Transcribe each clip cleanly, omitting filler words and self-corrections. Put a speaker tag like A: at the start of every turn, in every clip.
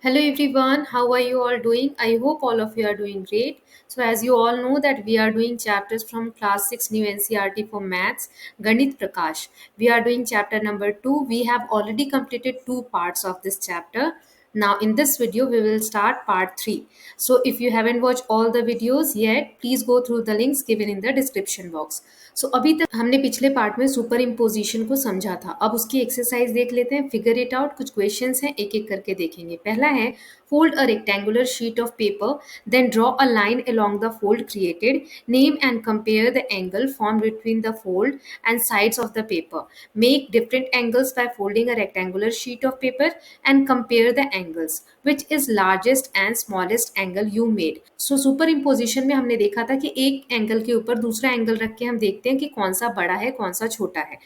A: Hello everyone, how are you all doing? I hope all of you are doing great. So as you all know that we are doing chapters from class 6 new NCRT for maths, Ganit Prakash. We are doing chapter number 2. We have already completed two parts of this chapter. Now in this video we will start part 3. So if you haven't watched all the videos yet, please go through the links given in the description box. सो अभी तक हमने पिछले part में super imposition को समझा था। अब उसकी एक्सरसाइज देख लेते हैं। Figure it out. कुछ क्वेश्चंस हैं, एक एक करके देखेंगे। पहला है, fold a rectangular sheet of paper, then draw a line along the fold created. Name and compare the angle formed between the fold and sides of the paper. Make different angles by folding a rectangular sheet of paper and compare the angles. Which is largest and smallest angle you made? So superimposition में हमने देखा था कि एक angle के ऊपर दूसरा angle रख के हम देखते हैं कि कौन सा बड़ा है कौन सा छोटा है।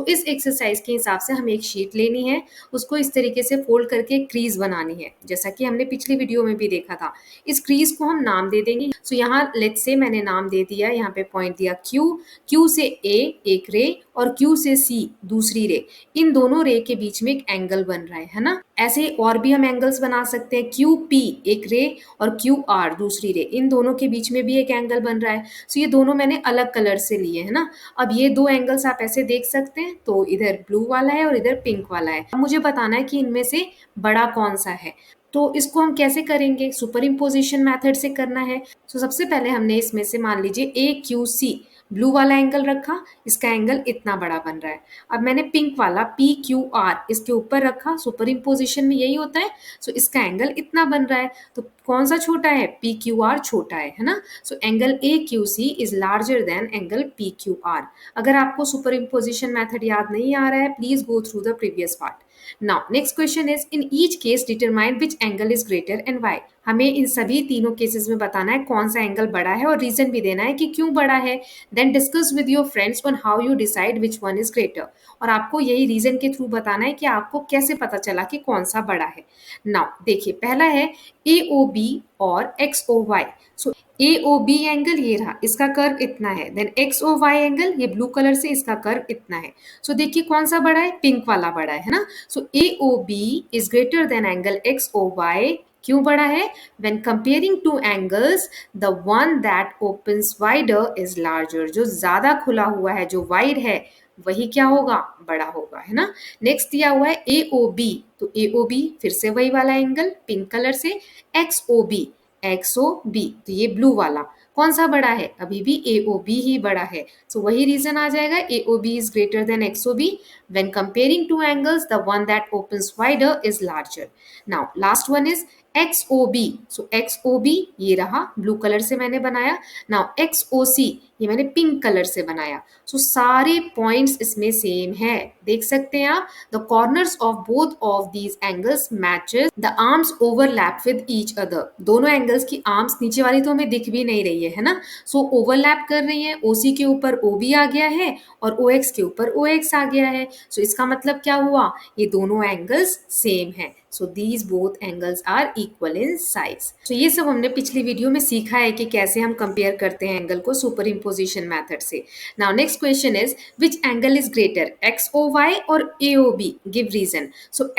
A: इस एक्सरसाइज के हिसाब से हमें एक शीट लेनी है, उसको इस तरीके से फोल्ड करके क्रीज बनानी है, जैसा कि हमने पिछली वीडियो में भी देखा था। इस क्रीज को हम नाम दे देंगे। यहाँ लेट्स से मैंने नाम दे दिया, यहाँ पे पॉइंट दिया क्यू से ए एक रे और क्यू से सी दूसरी रे। इन दोनों रे के बीच में एक एंगल बन रहा है ना। ऐसे और भी हम एंगल्स बना सकते हैं। क्यू पी एक रे और क्यू आर दूसरी रे, इन दोनों के बीच में भी एक एंगल बन रहा है। ये दोनों मैंने अलग कलर से लिए है ना। अब ये दो एंगल्स आप ऐसे देख सकते हैं, तो इधर ब्लू वाला है और इधर पिंक वाला है। अब मुझे बताना है कि इनमें से बड़ा कौन सा है। तो इसको हम कैसे करेंगे? सुपर इम्पोजिशन मैथड से करना है। सबसे पहले हमने इसमें से मान लीजिए ए क्यू सी ब्लू वाला एंगल रखा, इसका एंगल इतना बड़ा बन रहा है। अब मैंने पिंक वाला पी क्यू आर इसके ऊपर रखा, सुपर इम्पोजिशन में यही होता है। इसका एंगल इतना बन रहा है। तो कौन सा छोटा है? पी क्यू आर छोटा है ना। Angle A Q C is larger than angle P Q R. अगर आपको सुपर इम्पोजिशन मैथड याद नहीं आ रहा है, please go through the previous part. Now, next question is, in each case determine which angle is greater and why. हमें इन सभी तीनों cases में बताना है कौन सा एंगल बड़ा है और रीजन भी देना है कि क्यों बड़ा है। Then discuss with your friends on how you decide which one is greater. और आपको यही रीजन के थ्रू बताना है कि आपको कैसे पता चला कि कौन सा बड़ा है। नाउ देखिए, पहला है ए ओ बी और X O Y. A O B angle ये रहा, इसका कर्व इतना है। Then X O Y angle ये ब्लू कलर से, इसका कर्व इतना है। देखिए कौन सा बड़ा है? पिंक वाला बड़ा है ना। A O B is greater than angle X O Y. क्यों बड़ा है? When comparing two angles, the one that opens wider is larger. जो ज्यादा खुला हुआ है, जो वाइड है, वही क्या होगा? बड़ा होगा, है ना। नेक्स्ट दिया हुआ है ए ओ बी। तो ए ओ बी फिर से वही वाला एंगल पिंक कलर से। X O B, X O B तो ये ब्लू वाला कौन सा बड़ा है? अभी भी ए ओ बी ही बड़ा है। वही रीजन आ जाएगा, A O B is greater than X O B. When comparing two angles, the one that opens wider is larger. Now, last one is XOB. XOB ये रहा, ब्लू कलर से मैंने बनाया। Now XOC ये मैंने pink colour से बनाया। सारे पॉइंट्स इसमें सेम है, देख सकते हैं आप। The corners of both of these angles matches, the arms overlap with each other. दोनों एंगल्स की आर्म्स, नीचे वाली तो हमें दिख भी नहीं रही है ना। ओवरलैप कर रही है। OC के ऊपर OB आ गया है और OX के ऊपर OX आ गया है। इसका मतलब क्या हुआ? ये दोनों एंगल्स सेम है। these both angles are equal in size. ये सब हमने पिछली वीडियो में सीखा है कि कैसे हम कंपेयर करते हैं एंगल को सुपर इम्पोजिशन मैथड से। Now next question is, which angle is greater, X O Y और A O B? Give reason.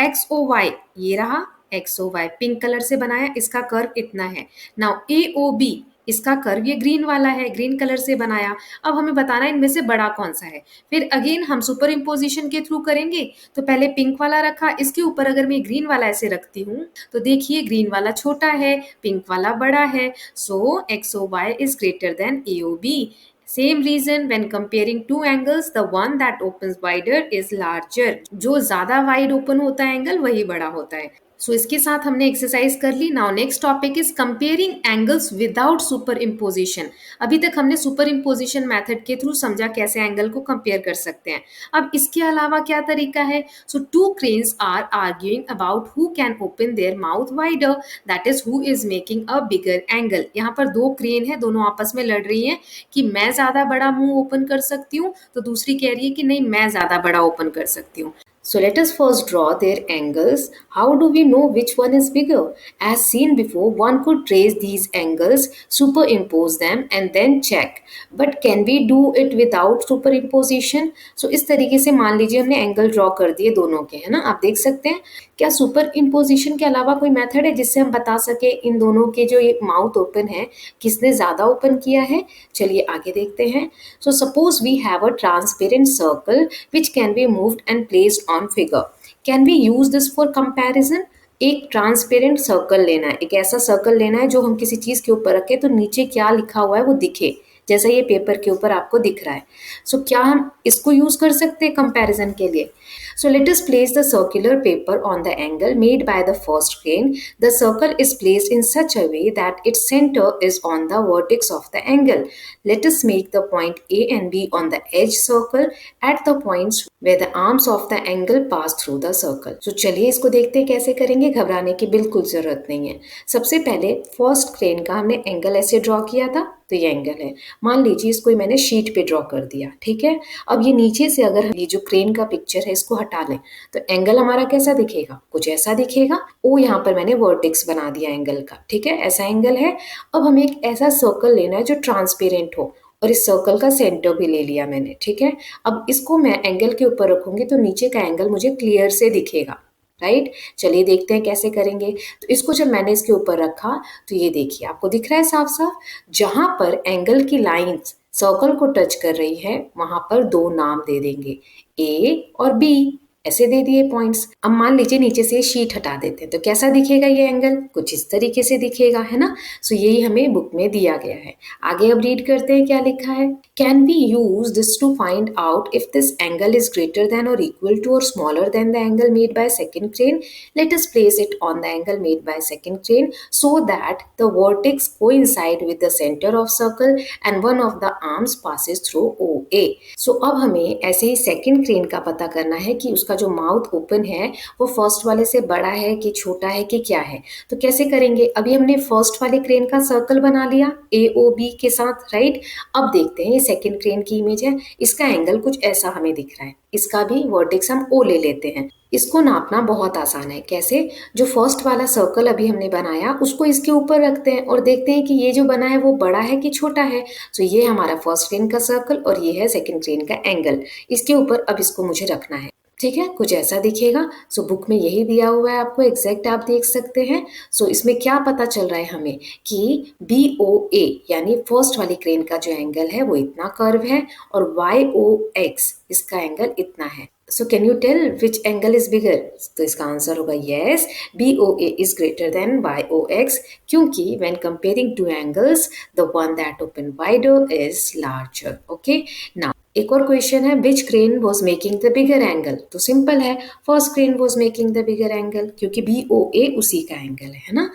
A: X O Y ये रहा, X O Y pink colour से बनाया, इसका कर्व इतना है। नाउ ए ओ बी, इसका कर्व ये ग्रीन वाला है, ग्रीन कलर से बनाया। अब हमें बताना है इनमें से बड़ा कौन सा है। फिर अगेन हम सुपर इम्पोजिशन के थ्रू करेंगे। तो पहले पिंक वाला रखा, इसके ऊपर अगर मैं ग्रीन वाला ऐसे रखती हूँ तो देखिए ग्रीन वाला छोटा है, पिंक वाला बड़ा है। X O Y is greater than A O B. Same reason, when comparing two angles, the one that opens wider is larger. जो ज्यादा वाइड ओपन होता है एंगल वही बड़ा होता है। इसके साथ हमने एक्सरसाइज कर ली। Now next topic is comparing angles without superimposition. अभी तक हमने सुपर इम्पोजिशन मैथड के थ्रू समझा कैसे एंगल को कंपेयर कर सकते हैं। अब इसके अलावा क्या तरीका है? Two cranes are arguing about who can open their mouth wider, that is who is making a bigger angle. यहाँ पर दो क्रेन है, दोनों आपस में लड़ रही हैं कि मैं ज्यादा बड़ा मुंह ओपन कर सकती हूँ, तो दूसरी कह रही है कि नहीं मैं ज्यादा बड़ा ओपन कर सकती हूँ। So let us first draw their angles. How do we know which one is bigger? As seen before, one could trace these angles, superimpose them and then check. But can we do it without superimposition? So इस तरीके से मान लीजिए हमने angle draw कर दिए दोनों के, है ना, आप देख सकते हैं। क्या सुपर इम्पोजिशन के अलावा कोई मेथड है जिससे हम बता सके इन दोनों के जो ये माउथ ओपन है किसने ज़्यादा ओपन किया है? चलिए आगे देखते हैं। So suppose we have a transparent circle which can be moved and placed on figure. Can we use this for comparison? एक ट्रांसपेरेंट सर्कल लेना है, एक ऐसा सर्कल लेना है जो हम किसी चीज़ के ऊपर रखें तो नीचे क्या लिखा हुआ है वो दिखे, जैसा ये पेपर के ऊपर आपको दिख रहा है। सो क्या हम इसको यूज कर सकते हैं कंपैरिजन के लिए? So let us place the circular paper on the angle made by the first crane. The circle is placed in such a way that its center is on the vertex of the angle. Let us make the point A and B on the edge circle at the points where the arms of the angle pass through the circle. So चलिए इसको देखते हैं कैसे करेंगे, घबराने की बिल्कुल जरूरत नहीं है। सबसे पहले फर्स्ट क्रेन का हमने एंगल ऐसे ड्रॉ किया था, तो ये एंगल है। मान लीजिए इसको मैंने शीट पे ड्रॉ कर दिया, ठीक है। अब ये नीचे से अगर ये जो क्रेन का पिक्चर है इसको हटा लें तो एंगल हमारा कैसा दिखेगा? कुछ ऐसा दिखेगा। ओ यहाँ पर मैंने वर्टेक्स बना दिया एंगल का, ठीक है, ऐसा एंगल है। अब हमें एक ऐसा सर्कल लेना है जो ट्रांसपेरेंट हो और इस सर्कल का सेंटर भी ले लिया मैंने, ठीक है। अब इसको मैं एंगल के ऊपर रखूंगी तो नीचे का एंगल मुझे क्लियर से दिखेगा, राइट। चलिए देखते हैं कैसे करेंगे। तो इसको जब मैंने इसके ऊपर रखा तो ये देखिए आपको दिख रहा है साफ साफ, जहां पर एंगल की लाइंस सर्कल को टच कर रही है वहां पर दो नाम दे देंगे, ए और बी, ऐसे दे दिए पॉइंट्स। अब मान लीजिए नीचे से शीट हटा देते हैं तो कैसा दिखेगा ये एंगल? कुछ इस तरीके से दिखेगा, है ना। सो यही हमें बुक में दिया गया है। आगे अब रीड करते हैं क्या लिखा है। Can we use this to find out if this angle is greater than और इक्वल टू और smaller than the angle made by second crane? Let us place it on the angle made by second crane so that the vertex coincide with the centre of circle and one of the arms passes through O A. So अब हमें ऐसे ही second crane का पता करना है कि उसका जो माउथ ओपन है वो फर्स्ट वाले से बड़ा है कि छोटा है कि क्या है। तो कैसे करेंगे? अभी हमने फर्स्ट वाले क्रेन का सर्कल बना लिया ए ओ बी के साथ, राइट। अब देखते हैं ये सेकंड क्रेन की इमेज है, इसका एंगल कुछ ऐसा हमें दिख रहा है, इसका भी वर्टेक्स हम ओ ले लेते हैं। इसको नापना बहुत आसान है। कैसे? जो फर्स्ट वाला सर्कल अभी हमने बनाया उसको इसके ऊपर रखते हैं और देखते हैं कि ये जो बना है वो बड़ा है कि छोटा है। तो ये हमारा फर्स्ट क्रेन का सर्कल और ये है सेकंड क्रेन का एंगल, इसके ऊपर अब इसको मुझे रखना है, ठीक है, कुछ ऐसा दिखेगा। सो बुक में यही दिया हुआ है आपको, एग्जैक्ट आप देख सकते हैं। सो इसमें क्या पता चल रहा है हमें कि बी ओ ए यानी फर्स्ट वाली क्रेन का जो एंगल है वो इतना कर्व है और वाई ओ एक्स इसका एंगल इतना है। So can you tell which angle is bigger? तो इसका आंसर होगा yes, B O A is greater than Y O X, क्योंकि when comparing two angles the one that open wider is larger. Okay, now एक और question है, which crane was making the bigger angle? तो simple है, first crane was making the bigger angle क्योंकि B O A उसी का angle है ना।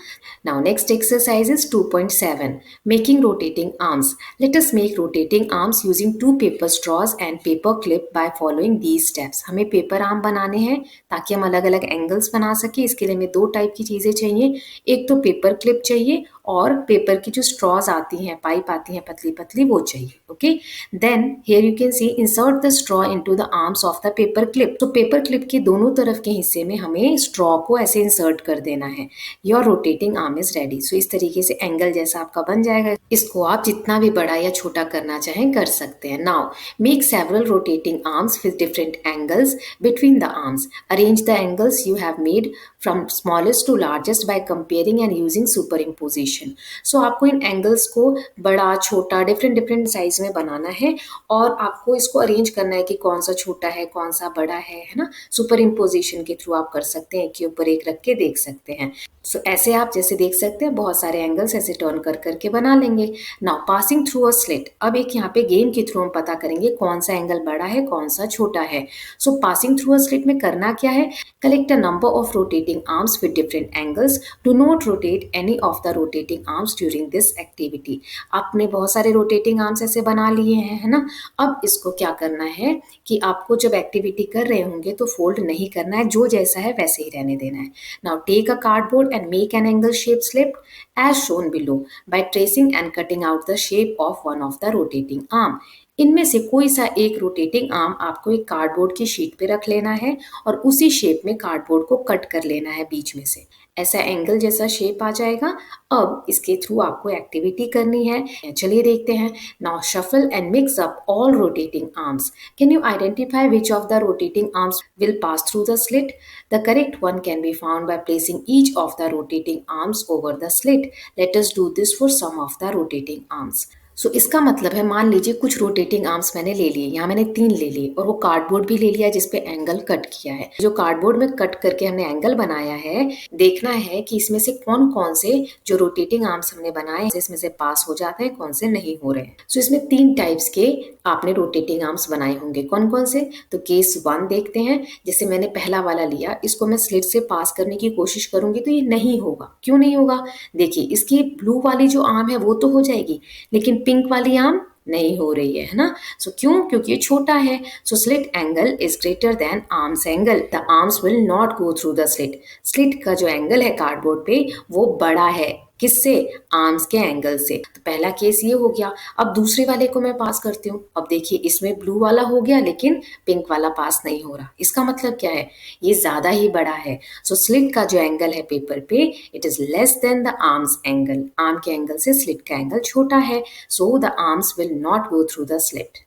A: Now next exercise is 2.7 making rotating arms. Let us make rotating arms using two paper straws and paper clip by following these steps. हमें paper arm बनाने हैं ताकि हम अलग अलग एंगल्स बना सके। इसके लिए हमें दो टाइप की चीजें चाहिए, एक तो पेपर क्लिप चाहिए और पेपर की जो स्ट्रॉज आती हैं, पाइप आती हैं पतली पतली, वो चाहिए। Okay, then here you can see insert the straw into the arms of the paper clip. तो पेपर क्लिप के दोनों तरफ के हिस्से में हमें स्ट्रॉ को ऐसे इंसर्ट कर देना है। Your rotating arm is ready. So इस तरीके से एंगल जैसा आपका बन जाएगा। इसको आप जितना भी बड़ा या छोटा करना चाहें कर सकते हैं। Now make several rotating arms with different angles between the arms. Arrange the angles you have made from smallest to largest by comparing and using superimposition. So आपको इन एंगल्स को बड़ा छोटा डिफरेंट डिफरेंट साइज में बनाना है और आपको इसको अरेंज करना है कि कौन सा छोटा है कौन सा बड़ा है ना। सुपर इम्पोजिशन के थ्रू आप कर सकते हैं, एक के ऊपर एक रख के देख सकते हैं। सो ऐसे आप जैसे देख सकते हैं बहुत सारे एंगल्स ऐसे टर्न कर करके बना लेंगे। Now passing through a slit. अब एक यहाँ पे गेम के थ्रू हम पता करेंगे कौन सा एंगल बड़ा है कौन सा छोटा है। सो पासिंग थ्रू अ स्लिट में करना क्या है, collect a number of rotating arms with different angles. Do not rotate any of the rotating arms during this activity. आपने बहुत सारे रोटेटिंग आर्म्स ऐसे बना लिए हैं, है ना। अब इसको क्या करना है कि आपको जब एक्टिविटी कर रहे होंगे तो फोल्ड नहीं करना है, जो जैसा है वैसे ही रहने देना है। Now take a cardboard and make an angle shaped slip as shown below by tracing and cutting out the shape of one of the rotating arm.
B: इनमें से कोई सा एक रोटेटिंग आर्म आपको एक कार्डबोर्ड की शीट पे रख लेना है और उसी शेप में कार्डबोर्ड को कट कर लेना है बीच में से। ऐसा एंगल जैसा शेप आ जाएगा। अब इसके थ्रू आपको एक्टिविटी करनी है। चलिए देखते हैं। Now shuffle and mix up all rotating arms. Can you identify which of the rotating arms will pass through the slit? The correct one can be found by placing each of the rotating arms over the slit. Let us do this for some of the rotating arms. इसका मतलब है, मान लीजिए कुछ rotating arms मैंने ले लिए, यहाँ मैंने 3 ले लिए और वो कार्डबोर्ड भी ले लिया जिसपे एंगल कट किया है। जो कार्डबोर्ड में कट करके हमने एंगल बनाया है, देखना है कि इसमें से कौन कौन से जो रोटेटिंग आर्म्स हमने बनाए इसमें से पास हो जाते हैं, कौन से नहीं हो रहे हैं। इसमें 3 टाइप्स के आपने रोटेटिंग आर्म्स बनाए होंगे। कौन कौन से? तो केस 1 देखते हैं। जैसे मैंने पहला वाला लिया, इसको मैं स्लिट से पास करने की कोशिश करूंगी तो ये नहीं होगा। क्यों नहीं होगा? देखिए, इसकी ब्लू वाली जो आर्म है वो तो हो जाएगी, लेकिन पिंक वाली आर्म नहीं हो रही है ना। क्यों? क्योंकि ये छोटा है। Slit angle is greater then arms angle. The arms will not go through the slit. Slit का जो एंगल है कार्डबोर्ड पे वो बड़ा है। किससे? आर्म्स के एंगल से। तो पहला केस ये हो गया। अब दूसरे वाले को मैं पास करती हूँ। अब देखिए, इसमें ब्लू वाला हो गया लेकिन पिंक वाला पास नहीं हो रहा। इसका मतलब क्या है? ये ज्यादा ही बड़ा है। स्लिट का जो एंगल है पेपर पे, it is less than the arms angle. Arm के एंगल से स्लिट का एंगल छोटा है। So the arms will not go through the slit.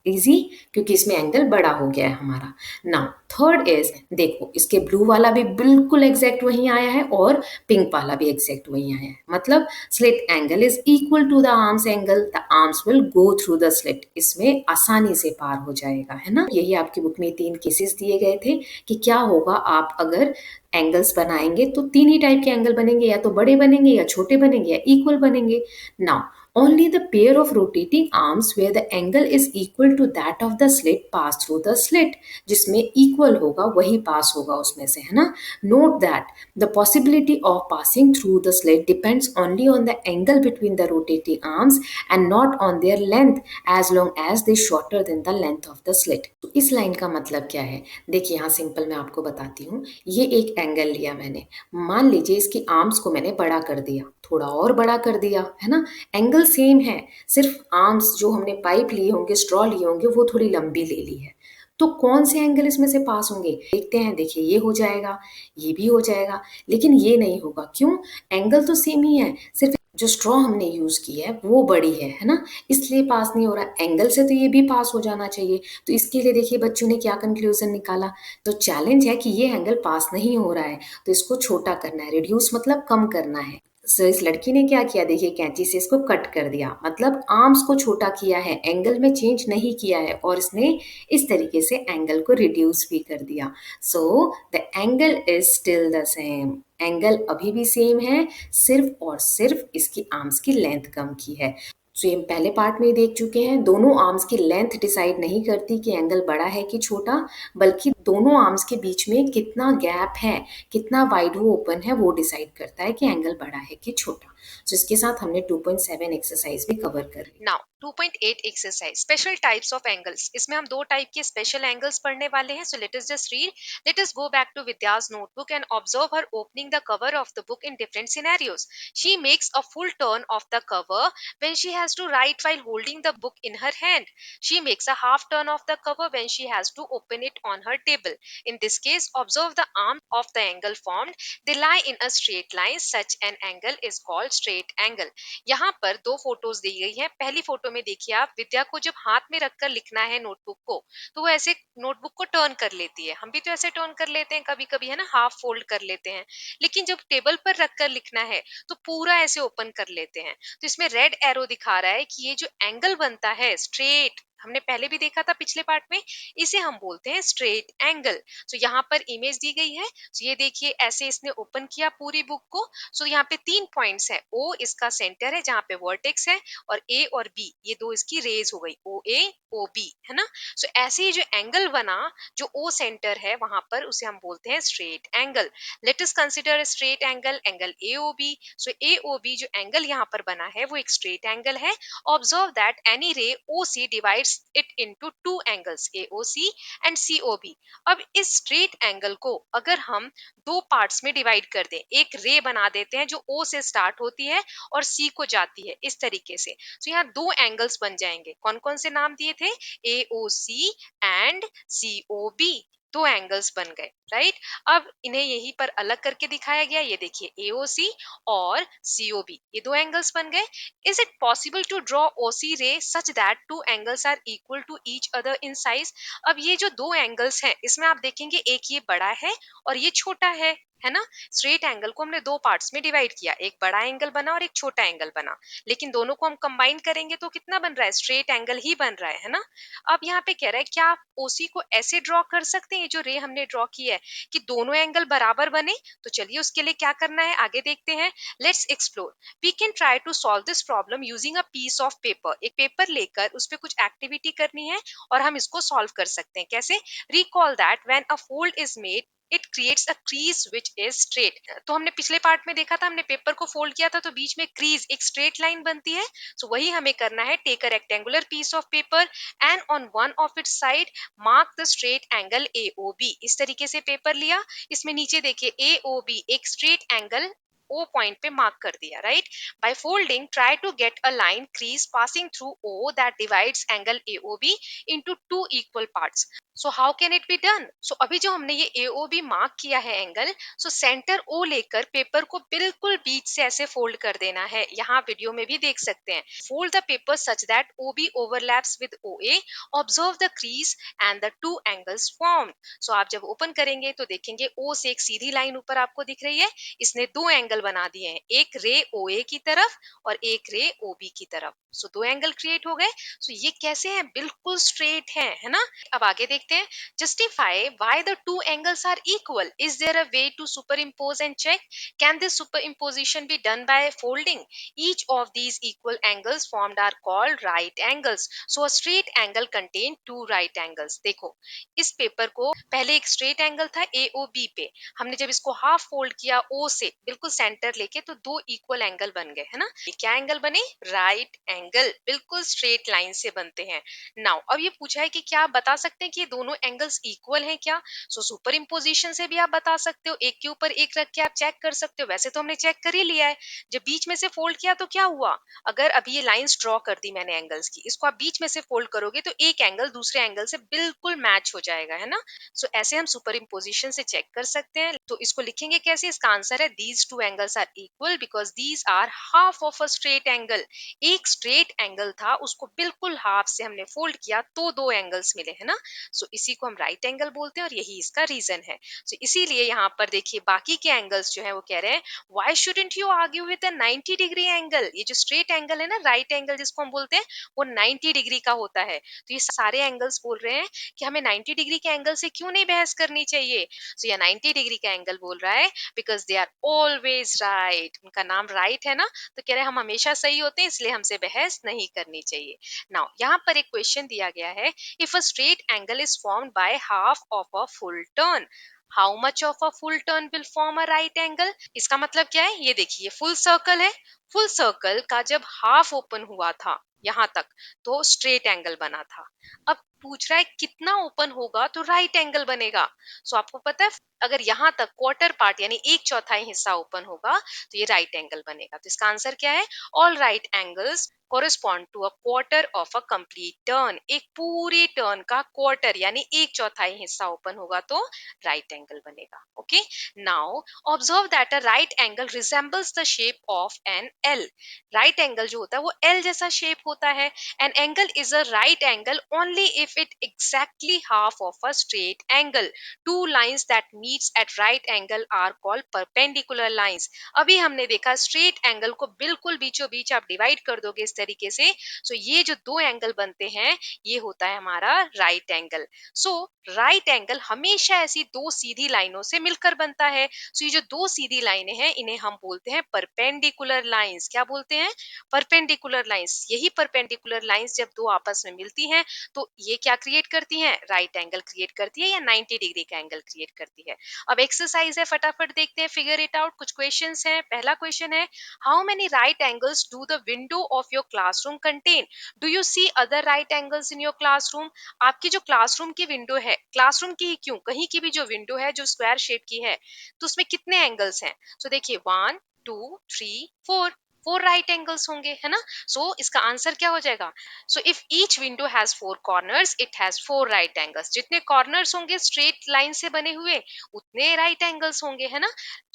B: Easy, क्योंकि इसमें एंगल बड़ा हो गया है हमारा। नाउ थर्ड इज, देखो इसके ब्लू वाला भी बिल्कुल एग्जैक्ट वही आया है और पिंक वाला भी एग्जैक्ट वही आया है। मतलब slit angle is equal to the arms angle. The arms will go through the slit. इसमें आसानी से पार हो जाएगा, है ना। यही आपकी बुक में 3 केसेस दिए गए थे कि क्या होगा आप अगर एंगल्स बनाएंगे तो 3 ही टाइप के एंगल बनेंगे, या तो बड़े बनेंगे या छोटे बनेंगे या इक्वल बनेंगे। Now only the pair of rotating arms where the angle is equal to that of the slit pass through the slit. जिसमें equal होगा वही pass होगा उसमें से, है ना। Note that the possibility of passing through the slit depends only on the angle between the rotating arms and not on their length, as long as they shorter than the length of the slit. तो इस line का मतलब क्या है? देखिए, यहाँ simple मैं आपको बताती हूँ। ये एक एंगल लिया मैंने, मान लीजिए इसकी आर्म्स को मैंने बड़ा कर दिया, थोड़ा और बड़ा कर दिया, है ना। एंगल सेम है, सिर्फ आर्म्स जो हमने पाइप लिए होंगे, स्ट्रॉ लिए होंगे, वो थोड़ी लंबी ले ली है। तो कौन से एंगल इसमें से पास होंगे? देखते हैं। देखिए, ये हो जाएगा, ये भी हो जाएगा, लेकिन ये नहीं होगा। क्यों? एंगल तो सेम ही है, सिर्फ जो स्ट्रॉ हमने यूज की है वो बड़ी है ना, इसलिए पास नहीं हो रहा। एंगल से तो ये भी पास हो जाना चाहिए। तो इसके लिए देखिए बच्चों ने क्या कंक्लूजन निकाला। तो चैलेंज है कि ये एंगल पास नहीं हो रहा है, तो इसको छोटा करना है। रिड्यूस मतलब कम करना है। इस लड़की ने क्या किया? देखिए, कैंची से इसको कट कर दिया, मतलब आर्म्स को छोटा किया है, एंगल में चेंज नहीं किया है, और इसने इस तरीके से एंगल को रिड्यूस भी कर दिया। So the angle is still the same. Angle अभी भी सेम है, सिर्फ और सिर्फ इसकी आर्म्स की लेंथ कम की है। ये हम पहले पार्ट में ही देख चुके हैं। दोनों आर्म्स की लेंथ डिसाइड नहीं करती कि एंगल बड़ा है कि छोटा, बल्कि दोनों आर्म्स के बीच में कितना गैप है, कितना वाइड वो ओपन है, वो डिसाइड करता है कि एंगल बड़ा है कि छोटा। इसके साथ हमने 2.7 एक्सरसाइज भी कवर कर ली।
C: Now 2.8 exercise special types of angles. इसमें हम 2 टाइप के स्पेशल एंगल्स पढ़ने वाले हैं। So let us just read. Let us go back to विद्या's notebook and observe her opening the cover of the book in different scenarios. She makes a full turn of the cover when she has to write while holding the book in her hand. She makes a half turn of the cover when she has to open it on her table. In this case, observe the arm of the angle formed. They lie in a straight line. Such an angle is called straight angle. यहाँ पर 2 photos दी गई हैं। पहली photo में देखिए आप, विद्या को जब हाथ में रखकर लिखना है नोटबुक को, तो वो ऐसे नोटबुक को टर्न कर लेती है। हम भी तो ऐसे टर्न कर लेते हैं कभी कभी, है ना, हाफ फोल्ड कर लेते हैं। लेकिन जब टेबल पर रखकर लिखना है तो पूरा ऐसे ओपन कर लेते हैं। तो इसमें रेड एरो दिखा रहा है कि ये जो एंगल बनता है स्ट्रेट, हमने पहले भी देखा था पिछले पार्ट में, इसे हम बोलते हैं स्ट्रेट एंगल। तो यहाँ पर इमेज दी गई है। तो ये देखिए, ऐसे इसने ओपन किया पूरी बुक को। सो यहाँ पे 3 पॉइंट्स है। ओ इसका सेंटर है जहाँ पे वर्टेक्स है, और ए और बी ये 2 इसकी रेज हो गई, ओ ए ओ बी, है ना। सो ऐसे ही जो एंगल बना, जो ओ सेंटर है वहां पर, उसे हम बोलते हैं straight angle. Let us consider straight angle, angle A O B. So A O B जो एंगल यहाँ पर बना है वो एक स्ट्रेट एंगल है। Observe that any ray O C divides divides it into two angles AOC and COB. अब इस स्ट्रेट एंगल को अगर हम दो पार्ट्स में डिवाइड कर दें, एक रे बना देते हैं जो O से स्टार्ट होती है और C को जाती है इस तरीके से, तो यहाँ दो एंगल्स बन जाएंगे। कौन कौन से नाम दिए थे? AOC एंड COB, दो एंगल्स बन गए, राइट। अब इन्हें यहीं पर अलग करके दिखाया गया, ये देखिए AOC और COB, ये दो एंगल्स बन गए। Is it possible to draw OC ray such that two angles are equal to each other in size? अब ये जो दो एंगल्स हैं इसमें आप देखेंगे एक ये बड़ा है और ये छोटा है ना। स्ट्रेट एंगल को हमने दो पार्ट्स में डिवाइड किया, एक बड़ा एंगल बना और एक छोटा एंगल बना, लेकिन दोनों को हम कंबाइन करेंगे तो कितना बन रहा है? स्ट्रेट एंगल ही बन रहा है ना। अब यहाँ पे कह रहा है क्या आप OC को ऐसे ड्रॉ कर सकते हैं, जो रे हमने ड्रॉ की है, कि दोनों एंगल बराबर बने? तो चलिए उसके लिए क्या करना है आगे देखते हैं। Let's explore. We can try to solve this problem using a piece of paper. एक पेपर लेकर उस पर कुछ एक्टिविटी करनी है और हम इसको सॉल्व कर सकते हैं। कैसे? Recall that when a fold is made it creates a crease which is straight. तो हमने पिछले पार्ट में देखा था, हमने पेपर को फोल्ड किया था तो बीच में क्रीज, एक स्ट्रेट लाइन बनती है। सो वही हमें करना है। Take a rectangular piece of paper and on one of its side mark the straight angle AOB। इस तरीके से पेपर लिया, इसमें नीचे देखिए AOB एक स्ट्रेट एंगल O पॉइंट पे मार्क कर दिया, right. By folding try to get a line crease passing through O that divides angle AOB into two equal parts. So how can it be done? So अभी जो हमने ये AOB mark किया है angle, so centre O लेकर paper को बिल्कुल बीच से ऐसे फोल्ड कर देना है। यहाँ वीडियो में भी देख सकते हैं। Fold the paper such that OB overlaps with OA, observe the crease and the two angles form. So आप जब ओपन करेंगे तो देखेंगे O से एक सीधी लाइन ऊपर आपको दिख रही है, इसने दो एंगल बना दिए हैं, एक रे OA की तरफ और एक रे OB की तरफ। सो दो एंगल क्रिएट हो गए। सो ये कैसे हैं? बिल्कुल स्ट्रेट है ना। अब आगे देखते हैं। Justify why the two angles are equal. Is there a way to superimpose and check? Can this superimposition be done by folding? Each of these equal angles formed are called right angles. So a straight angle contain two right angles. देखो इस paper को पहले एक straight angle था AOB पे, हमने जब इसको हाफ फोल्ड किया O से बिल्कुल सेंटर लेके तो दो इक्वल एंगल बन गए, है ना। ये क्या एंगल बने? राइट एंगल, बिल्कुल स्ट्रेट लाइन से बनते हैं। नाउ अब ये पूछा है कि क्या आप बता सकते हैं कि ये दोनों एंगल्स इक्वल हैं क्या? सो सुपर इम्पोजिशन से भी आप बता सकते हो, एक के ऊपर एक रख के आप चेक कर सकते हो। वैसे तो हमने चेक कर ही लिया है, जब बीच में से फोल्ड किया तो क्या हुआ? अगर अभी ये लाइंस ड्रॉ कर दी मैंने एंगल्स की, इसको आप बीच में से फोल्ड करोगे तो एक एंगल दूसरे एंगल से बिल्कुल मैच हो जाएगा, है ना। सो ऐसे हम सुपर इम्पोजिशन से चेक कर सकते हैं। तो इसको लिखेंगे कैसे? इसका आंसर है these two angles are equal because these are half of a straight angle. एक स्ट्रेट एंगल था, उसको बिल्कुल हाफ से हमने फोल्ड किया तो दो एंगल्स मिले, है ना। सो इसी को हम राइट एंगल बोलते हैं और यही इसका रीजन है। सो इसीलिए यहाँ पर देखिए बाकी के एंगल्स जो है वो कह रहे हैं why shouldn't you argue with a 90 degree angle. ये जो स्ट्रेट एंगल है ना, राइट एंगल जिसको हम बोलते हैं, वो 90 डिग्री का होता है। तो ये सारे एंगल्स बोल रहे हैं कि हमें 90 डिग्री के एंगल से क्यों नहीं बहस करनी चाहिए। सो ये 90 डिग्री का एंगल बोल रहा है because they are always right. उनका नाम राइट है ना, तो कह रहे हैं हम हमेशा सही होते हैं, इसलिए हमसे बहस नहीं करनी चाहिए। नाउ यहाँ पर एक क्वेश्चन दिया गया है, if a straight angle is formed by half of a full turn, how much of a full turn will form a right angle? इसका मतलब क्या है? ये देखिए फुल सर्कल है, फुल सर्कल का जब हाफ ओपन हुआ था यहाँ तक तो स्ट्रेट एंगल बना था। अब पूछ रहा है कितना ओपन होगा तो राइट एंगल बनेगा। सो आपको पता है अगर यहाँ तक क्वार्टर पार्ट यानी एक चौथाई हिस्सा ओपन होगा तो ये राइट एंगल बनेगा। तो इसका आंसर क्या है? All right angles correspond to a quarter of a complete turn। एक पूरी टर्न का क्वार्टर यानी एक चौथाई हिस्सा ओपन होगा तो राइट एंगल बनेगा। Okay, now observe that a right angle resembles the shape of an L. Right angle जो होता है वो एल जैसा शेप होता है। An angle is a right angle only if it exactly half of a straight angle. Two lines that meets at right angle are called perpendicular lines. अभी हमने देखा स्ट्रेट एंगल को बिल्कुल बीचों बीच आप डिवाइड कर दोगे इस तरीके से, सो ये जो दो एंगल बनते हैं ये होता है हमारा राइट एंगल। सो राइट एंगल हमेशा ऐसी दो सीधी लाइनों से मिलकर बनता है। सो ये जो दो सीधी लाइनें हैं इन्हें हम बोलते हैं परपेंडिकुलर लाइंस। क्या बोलते हैं? Perpendicular lines. यही परपेंडिकुलर लाइंस जब दो आपस में मिलती हैं तो ये क्या क्रिएट करती हैं, राइट एंगल क्रिएट करती है या 90 डिग्री का एंगल क्रिएट करती है। अब एक्सरसाइज है, फटाफट देखते हैं, फिगर इट आउट। कुछ क्वेश्चंस हैं। पहला क्वेश्चन है, how many right angles do the window of your classroom contain? Do you see other right angles in your classroom? आपकी जो क्लासरूम की विंडो है, क्लासरूम की ही क्यों, कहीं की भी जो विंडो है जो स्क्वायर शेप की है, तो उसमें कितने एंगल्स हैं? तो देखिए 1 2 3 4, 4 राइट एंगल्स होंगे, है ना। सो इसका आंसर क्या हो जाएगा? So if each window has 4 corners it has 4 right angles. जितने कॉर्नर्स होंगे स्ट्रेट लाइन से बने हुए, उतने राइट एंगल्स होंगे, है ना।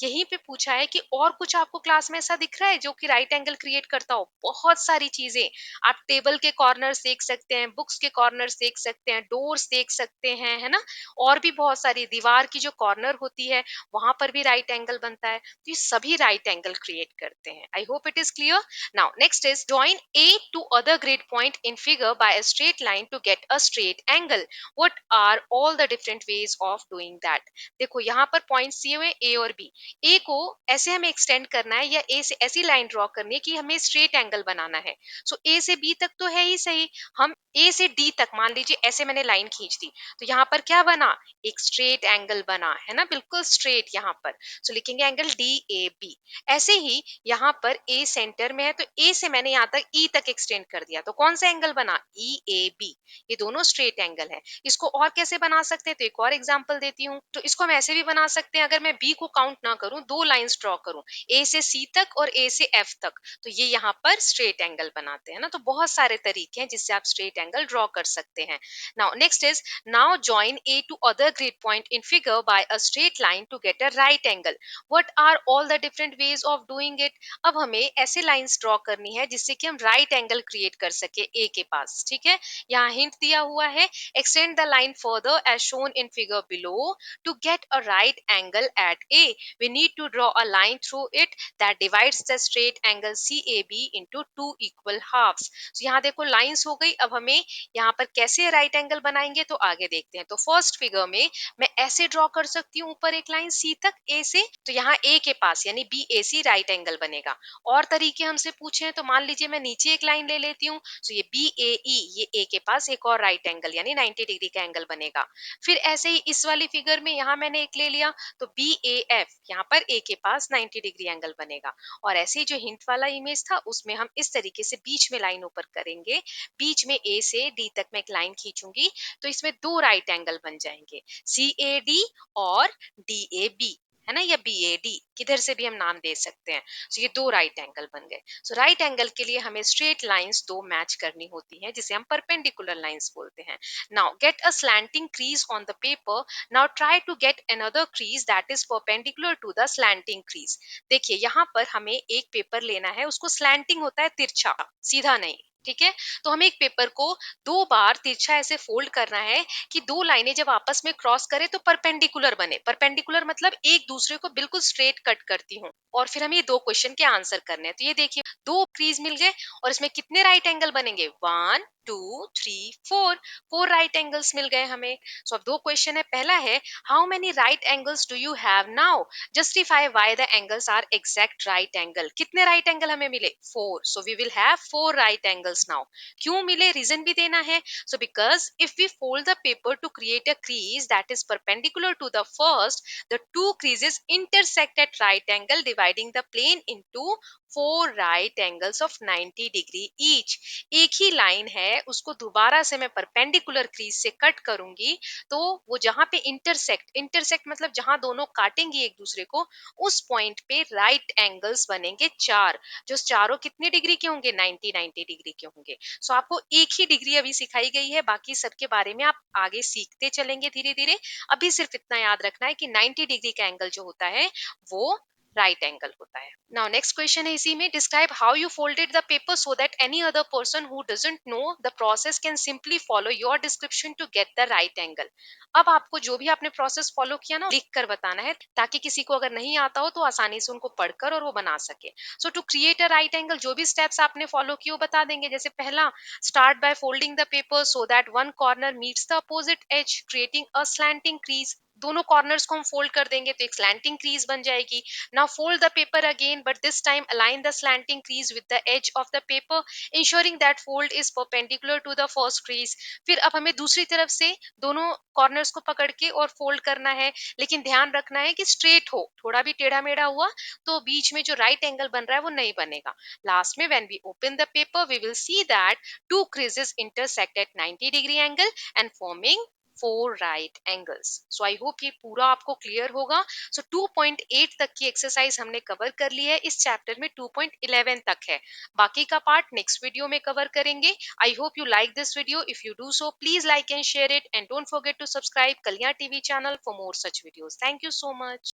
C: यहीं पे पूछा है कि और कुछ आपको क्लास में ऐसा दिख रहा है जो कि राइट एंगल क्रिएट करता हो? बहुत सारी चीजें। आप टेबल के कॉर्नर्स देख सकते हैं, बुक्स के कॉर्नर्स देख सकते हैं, डोर्स देख सकते हैं, है ना। और भी बहुत सारी, दीवार की जो कॉर्नर होती है वहां पर भी राइट एंगल बनता है। तो ये सभी राइट एंगल क्रिएट करते हैं। I hope it is clear. Now next is join A to other grid point in figure by a straight line to get a straight angle. What are all the different ways of doing that? देखो यहाँ पर points दिए हुए A और B। A को ऐसे हमें extend करना है या A से ऐसी लाइन ड्रॉ करनी है कि हमें स्ट्रेट एंगल बनाना है। सो A से B तक तो है ही सही, हम A से D तक मान लीजिए ऐसे मैंने लाइन खींच दी, तो यहाँ पर क्या बना, एक स्ट्रेट एंगल बना, है ना, बिल्कुल स्ट्रेट यहाँ पर। सो लिखेंगे एंगल DAB। ऐसे ही यहाँ पर A सेंटर में है, तो A से मैंने यहाँ तक E तक एक्सटेंड कर दिया, तो कौन सा एंगल बना, EAB। ये दोनों स्ट्रेट एंगल है। इसको और कैसे बना सकते हैं, तो एक और एग्जांपल देती हूँ। तो इसको हम ऐसे भी बना सकते हैं, अगर मैं B को काउंट ना करूं, दो लाइंस ड्रॉ करूं, A से C तक और A से F तक, तो ये यहाँ पर स्ट्रेट एंगल बनाते हैं ना। तो बहुत सारे तरीके हैं जिससे आप स्ट्रेट एंगल ड्रॉ कर सकते हैं। Now next is, now join A to other grid point in figure by a straight line to get a right angle. What are all the different ways of doing it? अब हमें ऐसे lines draw करनी है जिससे कि हम right angle create कर सके ए के पास, ठीक है। यहाँ हिंट दिया हुआ है, extend the line further as shown in figure below to get a right angle at A. We need to draw a line through it that divides the straight angle C A B into two equal halves. तो यहाँ देखो lines हो गई। अब हमें यहाँ पर कैसे राइट एंगल बनाएंगे तो आगे देखते हैं। तो फर्स्ट फिगर में मैं ऐसे ड्रॉ कर सकती हूँ ऊपर एक लाइन सी तक ए से, तो यहाँ ए के पास यानी बी ए सी राइट एंगल बनेगा। और तरीके हमसे पूछे हैं तो मान लीजिए मैं नीचे एक लाइन ले लेती हूँ, तो ये बी ए ई, ये ए के पास एक और राइट एंगल यानी 90 डिग्री का एंगल बनेगा। फिर ऐसे ही इस वाली फिगर में यहाँ मैंने एक ले लिया, तो बी ए एफ, यहाँ पर ए के पास 90 डिग्री एंगल बनेगा। और ऐसे ही जो हिंट वाला इमेज था उसमें हम इस तरीके से बीच में लाइन ऊपर करेंगे, बीच में ए से डी तक मैं एक लाइन खींचूंगी, तो इसमें दो राइट एंगल बन जाएंगे, सी ए डी और डी ए बी, है ना, या बी ए डी, किधर से भी हम नाम दे सकते हैं। तो ये दो राइट एंगल बन गए। सो राइट एंगल के लिए हमें स्ट्रेट लाइंस दो मैच करनी होती हैं जिसे हम परपेंडिकुलर लाइंस बोलते हैं। Now get a slanting crease on the paper. Now try to get another crease that is perpendicular to the slanting crease. देखिए यहाँ पर हमें एक पेपर लेना है, उसको स्लैंटिंग होता है तिरछा, सीधा नहीं, ठीक है। तो हमें एक पेपर को दो बार तिरछा ऐसे फोल्ड करना है कि दो लाइनें जब आपस में क्रॉस करे तो परपेंडिकुलर बने। परपेंडिकुलर मतलब एक दूसरे को बिल्कुल स्ट्रेट कट करती हूँ। और फिर हमें ये दो क्वेश्चन के आंसर करने हैं। तो ये देखिए दो क्रीज मिल गए और इसमें कितने राइट एंगल बनेंगे, 1 2 3 4, 4 राइट एंगल्स मिल गए हमें। सो अब दो क्वेश्चन है। पहला है, how many right angles do you have now? Justify why the angles are exact right angle. कितने राइट एंगल हमें मिले, 4। So we will have 4 right angles now. क्यों मिले, रीजन भी देना है। So because if we fold the paper to create a crease that is perpendicular to the first, the two creases intersect at right angle dividing the plane into 4 right angles of 90 degree each. एक ही line है, उसको दोबारा से मैं perpendicular crease से cut करूंगी, तो वो जहां पे इंटरसेक्ट मतलब जहां दोनों काटेंगी एक दूसरे को, उस पॉइंट पे राइट एंगल्स बनेंगे 4, जो चारों कितने डिग्री के होंगे, 90 डिग्री के होंगे। सो आपको एक ही डिग्री अभी सिखाई गई है, बाकी सबके बारे में आप आगे सीखते चलेंगे धीरे धीरे। अभी सिर्फ इतना याद रखना है कि 90 डिग्री का एंगल जो होता है वो राइट एंगल होता है। नाउ नेक्स्ट क्वेश्चन है इसी में, describe how you folded the paper so that any other person who doesn't know the process can simply follow your description to get the right angle. अब आपको जो भी आपने प्रोसेस फॉलो किया ना, लिख कर बताना है, ताकि किसी को अगर नहीं आता हो तो आसानी से उनको पढ़कर और वो बना सके। So to create a right angle जो भी स्टेप्स आपने फॉलो किए वो बता देंगे। जैसे पहला, start by folding the paper so that one corner meets the opposite edge creating a slanting crease. दोनों कॉर्नर्स को हम फोल्ड कर देंगे तो एक स्लैंटिंग क्रीज बन जाएगी. Now fold the paper again, but this time align the slanting crease with the edge of the paper, ensuring that fold is perpendicular to the first crease. फिर अब हमें दूसरी तरफ से दोनों कॉर्नर्स को पकड़ के और फोल्ड करना है, लेकिन ध्यान रखना है कि स्ट्रेट हो. थोड़ा भी टेढ़ा मेढ़ा हुआ तो बीच में जो राइट एंगल बन रहा है वो नहीं बनेगा. लास्ट में when we open the paper we will see that two creases intersect at 90-degree angle and forming four right angles. So I hope ये पूरा आपको क्लियर होगा. So 2.8 तक की एक्सरसाइज हमने कवर कर ली है. इस चैप्टर में 2.11 तक है. बाकी का पार्ट नेक्स्ट वीडियो में कवर करेंगे. I hope you like this video. If you do so please like and share it, and don't forget to subscribe Kalyan TV channel for more such videos. Thank you so much.